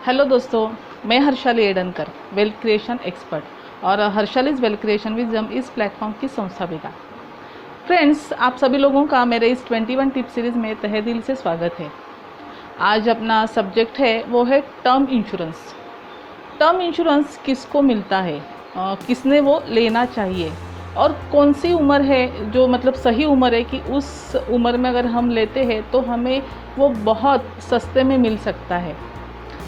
Hello दोस्तों, मैं Harshali एडनकर, wealth creation expert और हर्षालीज वेल्थ क्रिएशन विजडम इस प्लेटफॉर्म की संस्थापिका। फ्रेंड्स, आप सभी लोगों का मेरे इस 21 टिप सीरीज़ में तहे दिल से स्वागत है। आज अपना सब्जेक्ट है वो है टर्म इंश्योरेंस। टर्म इंश्योरेंस किसको मिलता है, किसने वो लेना चाहिए और कौन सी उम्र है जो मतलब सही उम्र है कि उस उम्र में अगर हम लेते हैं तो हमें वो बहुत सस्ते में मिल सकता है।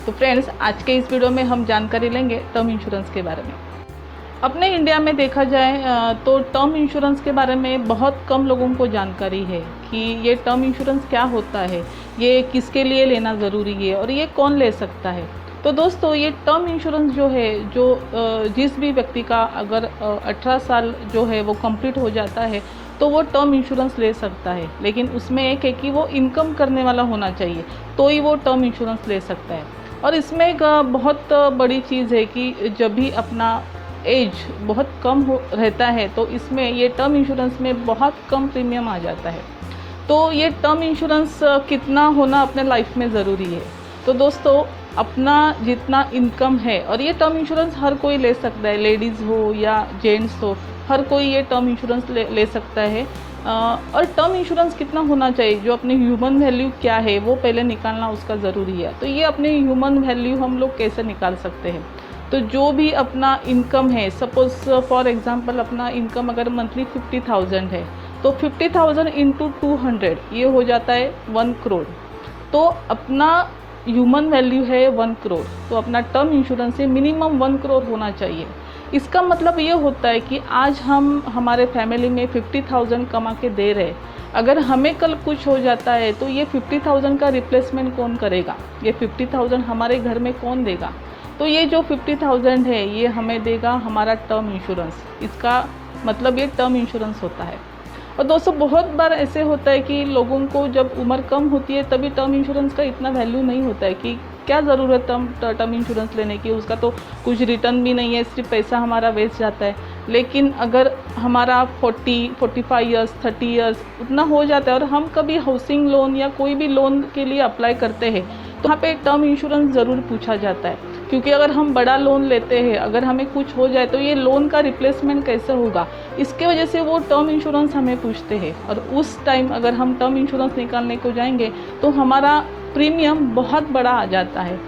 तो फ्रेंड्स, आज के इस वीडियो में हम जानकारी लेंगे टर्म इंश्योरेंस के बारे में। अपने इंडिया में देखा जाए तो टर्म इंश्योरेंस के बारे में बहुत कम लोगों को जानकारी है कि ये टर्म इंश्योरेंस क्या होता है, ये किसके लिए लेना ज़रूरी है और ये कौन ले सकता है। तो दोस्तों, ये टर्म इंश्योरेंस जो है, जो जिस भी व्यक्ति का अगर 18 साल जो है वो कंप्लीट हो जाता है तो वो टर्म इंश्योरेंस ले सकता है। लेकिन उसमें एक है कि वो इनकम करने वाला होना चाहिए तो ही वो टर्म इंश्योरेंस ले सकता है। और इसमें एक बहुत बड़ी चीज़ है कि जब भी अपना एज बहुत कम हो रहता है तो इसमें ये टर्म इंश्योरेंस में बहुत कम प्रीमियम आ जाता है। तो ये टर्म इंश्योरेंस कितना होना अपने लाइफ में ज़रूरी है। तो दोस्तों, अपना जितना इनकम है, और ये टर्म इंश्योरेंस हर कोई ले सकता है, लेडीज़ हो या जेंट्स हो, हर कोई ये टर्म इंश्योरेंस ले सकता है। और टर्म इंश्योरेंस कितना होना चाहिए, जो अपनी ह्यूमन वैल्यू क्या है वो पहले निकालना उसका ज़रूरी है। तो ये अपनी ह्यूमन वैल्यू हम लोग कैसे निकाल सकते हैं? तो जो भी अपना इनकम है, सपोज़ फॉर एग्जांपल अपना इनकम अगर मंथली 50,000 है तो 50,000 इंटू 200 ये हो जाता है 1 करोड़। तो अपना ह्यूमन वैल्यू है 1 करोड़, तो अपना टर्म इंश्योरेंस से मिनिमम 1 करोड़ होना चाहिए। इसका मतलब ये होता है कि आज हम हमारे फैमिली में 50,000 कमा के दे रहे, अगर हमें कल कुछ हो जाता है तो ये 50,000 का रिप्लेसमेंट कौन करेगा, ये 50,000 हमारे घर में कौन देगा? तो ये जो 50,000 है ये हमें देगा हमारा टर्म इंश्योरेंस। इसका मतलब ये टर्म इंश्योरेंस होता है। और दोस्तों, बहुत बार ऐसे होता है कि लोगों को जब उम्र कम होती है तभी टर्म इंश्योरेंस का इतना वैल्यू नहीं होता है कि क्या ज़रूरत टर्म इंश्योरेंस लेने की, उसका तो कुछ रिटर्न भी नहीं है, सिर्फ पैसा हमारा वेस्ट जाता है। लेकिन अगर हमारा 45 ईयर्स 30 ईयर्स उतना हो जाता है और हम कभी हाउसिंग लोन या कोई भी लोन के लिए अप्लाई करते हैं तो वहाँ पे टर्म इंश्योरेंस ज़रूर पूछा जाता है। क्योंकि अगर हम बड़ा लोन लेते हैं, अगर हमें कुछ हो जाए तो ये लोन का रिप्लेसमेंट कैसे होगा, इसके वजह से वो टर्म इंश्योरेंस हमें पूछते हैं। और उस टाइम अगर हम टर्म इंश्योरेंस निकालने को जाएंगे तो हमारा प्रीमियम बहुत बड़ा आ जाता है।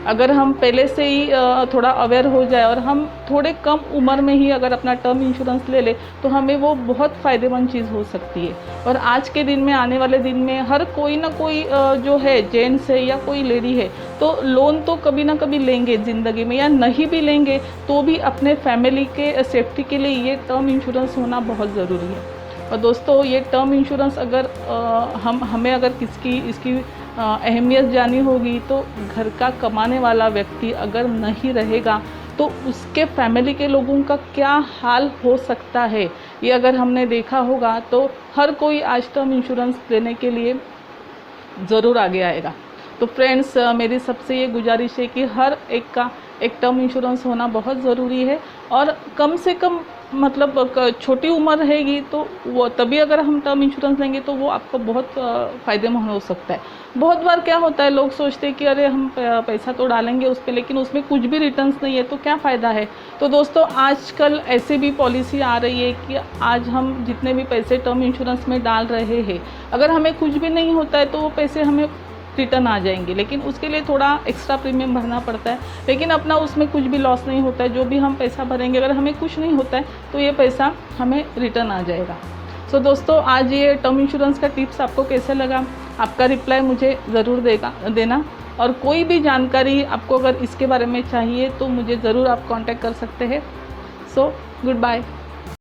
अगर हम पहले से ही थोड़ा अवेयर हो जाए और हम थोड़े कम उम्र में ही अगर अपना टर्म इंश्योरेंस ले ले तो हमें वो बहुत फ़ायदेमंद चीज़ हो सकती है। और आज के दिन में, आने वाले दिन में हर कोई ना कोई जो है, जेंट्स है या कोई लेडी है, तो लोन तो कभी ना कभी लेंगे ज़िंदगी में, या नहीं भी लेंगे तो भी अपने फैमिली के सेफ्टी के लिए ये टर्म इंश्योरेंस होना बहुत ज़रूरी है। और दोस्तों, ये टर्म इंश्योरेंस अगर हमें अगर इसकी अहमियत जानी होगी तो घर का कमाने वाला व्यक्ति अगर नहीं रहेगा तो उसके फैमिली के लोगों का क्या हाल हो सकता है, ये अगर हमने देखा होगा तो हर कोई आज टर्म इंश्योरेंस लेने के लिए ज़रूर आगे आएगा। तो फ्रेंड्स, मेरी सबसे ये गुजारिश है कि हर एक का एक टर्म इंश्योरेंस होना बहुत ज़रूरी है। और कम से कम मतलब छोटी उम्र रहेगी तो वो तभी अगर हम टर्म इंश्योरेंस लेंगे तो वो आपको बहुत फ़ायदेमंद हो सकता है। बहुत बार क्या होता है, लोग सोचते हैं कि अरे हम पैसा तो डालेंगे उस पर, लेकिन उसमें कुछ भी रिटर्न्स नहीं है तो क्या फ़ायदा है। तो दोस्तों, आजकल ऐसे भी पॉलिसी आ रही है कि आज हम जितने भी पैसे टर्म इंश्योरेंस में डाल रहे हैं, अगर हमें कुछ भी नहीं होता है तो वो पैसे हमें रिटर्न आ जाएंगे, लेकिन उसके लिए थोड़ा एक्स्ट्रा प्रीमियम भरना पड़ता है। लेकिन अपना उसमें कुछ भी लॉस नहीं होता है, जो भी हम पैसा भरेंगे अगर हमें कुछ नहीं होता है तो ये पैसा हमें रिटर्न आ जाएगा। सो दोस्तों, आज ये टर्म इंश्योरेंस का टिप्स आपको कैसे लगा, आपका रिप्लाई मुझे ज़रूर देना। और कोई भी जानकारी आपको अगर इसके बारे में चाहिए तो मुझे ज़रूर आप कांटेक्ट कर सकते हैं। So good bye.